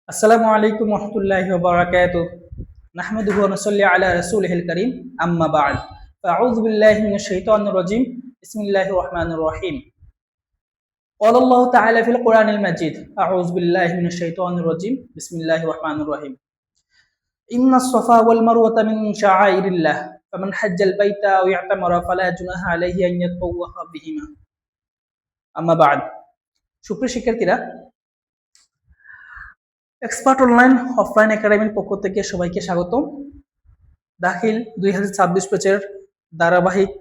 আসসালামু আলাইকুম ওয়া বারাকাতুহু নাহমাদুহু ওয়া নুসাল্লি আলা রাসূলিহিল কারীম আম্মা বা'দ ফাআউযু বিল্লাহি মিনাশ শাইতানির রাজীম বিসমিল্লাহির রহমানির রহিম ক্বালা আল্লাহু তাআলা ফিল কুরআনিল মাজিদ আউযু বিল্লাহি মিনাশ শাইতানির রাজীম বিসমিল্লাহির রহমানির রহিম ইন্নাস সাফা ওয়াল মারওয়াতা মিন শাআইরিল্লাহ ফামান হাজ্জাল বাইতা আও ইয়াতামারা ফালা জুনাহা আলাইহি আন ইয়াতাওয়াফা বিহিমা আম্মা বা'দ সুপ্রিয় শিক্ষার্থীরা এক্সপার্ট অনলাইন অফলাইন একাডেমির পক্ষ থেকে সবাইকে স্বাগতম। দাখিল 2026 ব্যাচের ধারাবাহিক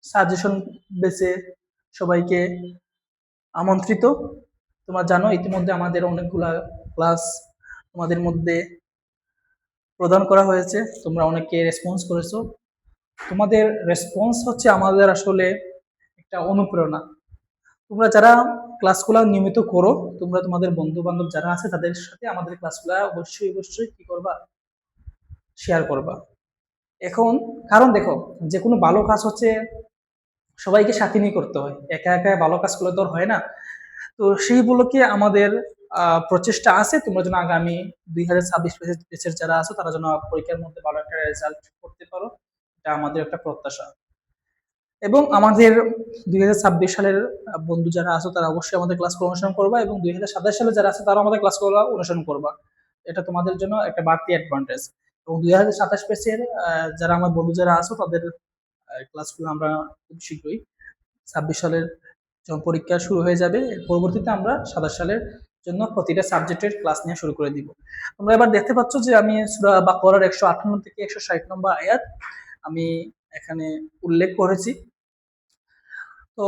সাজেশন বেসে সবাইকে আমন্ত্রিত। তোমরা জানো ইতিমধ্যে আমাদের অনেকগুলা ক্লাস তোমাদের মধ্যে প্রদান করা হয়েছে, তোমরা অনেকে রেসপন্স করেছো। তোমাদের রেসপন্স হচ্ছে আমাদের আসলে একটা অনুপ্রেরণা। তোমরা যারা ক্লাসগুলো নিয়মিত করো, তোমরা তোমাদের বন্ধু বান্ধব যারা আছে তাদের সাথে আমাদের ক্লাসগুলো অবশ্যই কি করবা, শেয়ার করবা। এখন কারণ দেখো, যে কোনো ভালো কাজ হচ্ছে সবাইকে সাথে নিয়ে করতে হয়, একা একা ভালো কাজ করলে তো হয় না। তো সেইগুলোকে আমাদের প্রচেষ্টা আছে তোমরা যেন আগামী 2026 ব্যাচের যারা আছো তারা যেন পরীক্ষার মধ্যে ভালো একটা রেজাল্ট করতে পারো, এটা আমাদের একটা প্রত্যাশা। এবং আমাদের 2026 সালের বন্ধু যারা আছো তারা অবশ্যই আমাদের ক্লাসগুলো অনুসরণ করবা, এবং 2027 সালে যারা আছে তারা আমাদের ক্লাসগুলো অনুসরণ করবা। এটা তোমাদের জন্য একটা বাড়তি অ্যাডভান্টেজ। এবং 2027 ব্যাচের যারা আমার বন্ধু যারা আছো তাদের ক্লাসগুলো আমরা খুব শীঘ্রই 26 সালের যখন পরীক্ষা শুরু হয়ে যাবে এর পরবর্তীতে আমরা 27 সালের জন্য প্রতিটা সাবজেক্টের ক্লাস নেওয়া শুরু করে দিব। তোমরা এবার দেখতে পাচ্ছ যে আমি সূরা বাকারার 158 থেকে 160 নম্বর আয়াত আমি এখানে উল্লেখ করেছি। তো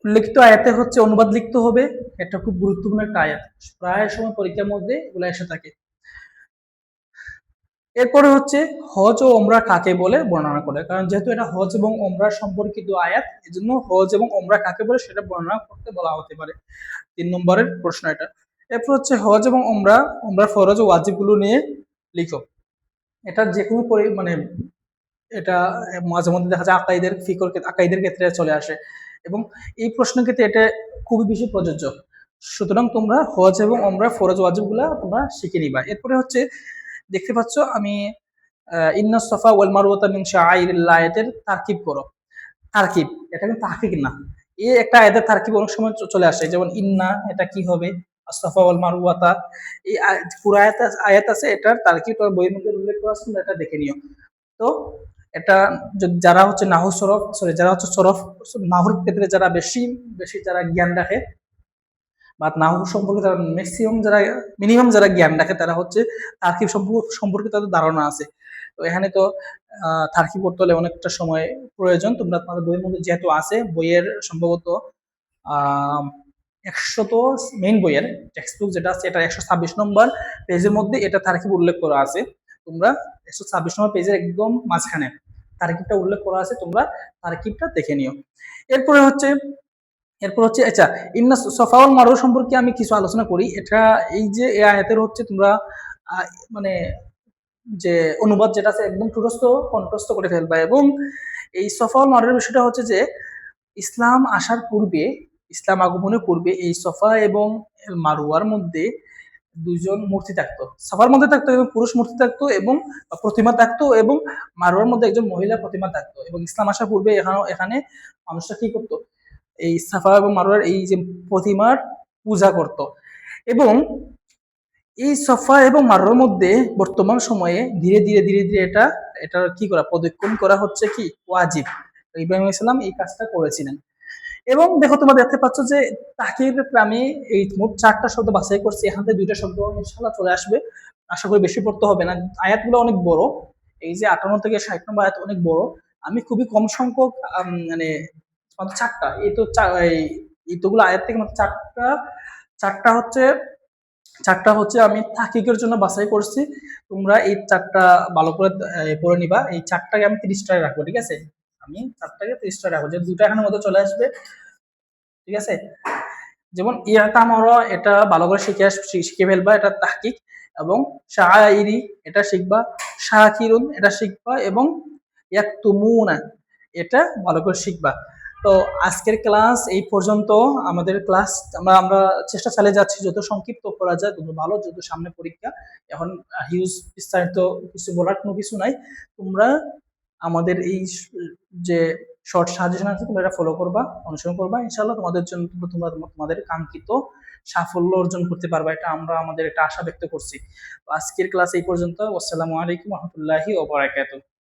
উল্লেখিত আয়াতে হচ্ছে অনুবাদ লিখতে হবে, এটা খুব গুরুত্বপূর্ণ একটা আয়াত, প্রায় সময় পরীক্ষার মধ্যে এগুলো এসে থাকে। এরপরে হচ্ছে হজ ও ওমরা কাকে বলে বর্ণনা করে, কারণ যেহেতু এটা হজ এবং ওমরা সম্পর্কিত আয়াত, এজন্য হজ এবং ওমরা কাকে বলে সেটা বর্ণনা করতে বলা হতে পারে। 3 নম্বরের প্রশ্ন এটা। এরপর হচ্ছে হজ এবং ওমরার ফরজ ও ওয়াজিব গুলো নিয়ে লিখো। এটা যে কোনো মানে এটা মাঝে মধ্যে দেখা যায় আকাইদের ক্ষেত্রে চলে আসে, এবং এই প্রশ্নের ক্ষেত্রে এটা খুবই বেশি প্রযোজ্য। সুতরাং তোমরা হজ এবং ওমরা ফরজ ওয়াজিব গুলা তোমরা শিখে নিবা। এরপরে হচ্ছে দেখতে পাচ্ছ আমি ইন্না সাফা ওয়াল মারওয়াতা মিন শাআইরিল্লাহ আয়াতের তারকিব করো। তারকিব, এটা কিন্তু তাহকিক না, এই একটা আয়াতের তারকিব অনেক সময় চলে আসে, যেমন ইন্না এটা কি হবে, সাফা ওয়াল মারওয়াতা, এই পুরো আয়াত আছে, এটার তারকিব তোর বইয়ের মধ্যে উল্লেখ করা আছে, এটা দেখে নিও। তো এটা যারা হচ্ছে যারা হচ্ছে সরফ নাহুর ক্ষেত্রে যারা বেশি বেশি যারা জ্ঞান রাখে, বা নাহু সম্পর্কে যারা মিনিমাম যারা জ্ঞান রাখে তারা হচ্ছে তারকিব সম্পর্কে তাদের ধারণা আছে। তো এখানে তো তারকিব করতে হলে অনেকটা সময় প্রয়োজন। তোমরা তোমাদের বইয়ের মধ্যে যেহেতু আছে, বইয়ের সম্ভবত 100 মেইন বইয়ের টেক্সট বুক যেটা আছে, এটা 126 নম্বর পেজের মধ্যে এটা তারকিব উল্লেখ করা আছে। তোমরা 126 নম্বর পেজের একদম মাঝখানে তারকিবটা উল্লেখ করা আছে, তোমরা তারকিবটা দেখে নিও। এরপর হচ্ছে আচ্ছা, ইন্না সফা ওয়াল মারওয়া সম্পর্কে আমি কিছু আলোচনা করি। এটা এই যে এই আয়াতের হচ্ছে তোমরা মানে যে অনুবাদ যেটা আছে একদম কণ্ঠস্থ করে ফেলবা। এবং এই সফা ওয়াল মারওয়ার বিষয়টা হচ্ছে যে ইসলাম আসার পূর্বে, ইসলাম আগমনের পূর্বে এই সফা এবং মারওয়ার মধ্যে দুইজন মূর্তি থাকতো। সাফার মধ্যে থাকতো এবং পুরুষ মূর্তি থাকতো এবং প্রতিমা থাকতো, এবং মারওয়ার মধ্যে একজন মহিলা প্রতিমা থাকতো। এবং ইসলাম আসার পূর্বে এখানে মানুষরা কি করতো, এই সাফা এবং মারওয়ার এই যে প্রতিমার পূজা করত। এবং এই সাফা এবং মারওয়ার মধ্যে বর্তমান সময়ে ধীরে ধীরে ধীরে ধীরে এটা কি করা, পদক্ষেপ করা হচ্ছে কি ওয়াজিব। ইব্রাহিম ইসলাম এই কাজটা করেছিলেন। এবং দেখো তোমরা দেখতে পাচ্ছ যে তাকির আমি এই মোট 4টা শব্দ বাছাই করছি, এখান থেকে 2টা শব্দ ইনশাআল্লাহ চলে আসবে, আশা করি বেশি পড়তে হবে না। আয়াতগুলো অনেক বড়, এই যে 58 থেকে 60 নম্বর আয়াত অনেক বড়। আমি খুবই কম সংখ্যক মানে 4টা এইগুলো আয়াত থেকে মাত্র চারটা হচ্ছে আমি তাহকিকের জন্য বাছাই করছি। তোমরা এই 4টা ভালো করে পড়ে নিবা। এই 4টাকে আমি 30টায় রাখবো, ঠিক আছে? আমি 4টাকে 30টায় রাখবো, যে 2টা এখানের মধ্যে চলে আসবে, ঠিক আছে? যেমন ইয়াতামারা, এটা ভালো করে শিখে ফেলবা, এটা তাহকিক। এবং শাআইরি এটা শিখবা, শাকিরুন এটা শিখবা, এবং ইয়াকতুমুনা এটা ভালো করে শিখবা। তো আজকের ক্লাস এই পর্যন্ত। আমাদের ক্লাস আমরা আমরা চেষ্টা চালিয়ে যাচ্ছি যত সংক্ষিপ্ত করা যায় তত ভালো, যত সামনে পরীক্ষা। এখন হিউজ বিস্তারিত কিছু বলার কোনো কিছু নাই। তোমরা আমাদের এই যে শর্ট সাজেশন আছে তোমরা এটা ফলো করবা, অনুসরণ করবা, ইনশাআল্লাহ তোমাদের জন্য তোমরা তোমাদের কাঙ্ক্ষিত সাফল্য অর্জন করতে পারবা, এটা আমরা আমাদের একটা আশা ব্যক্ত করছি। তো আজকের ক্লাস এই পর্যন্ত। আসসালামু আলাইকুম রহমতুল্লাহি ওয়া বারাকাতুহু।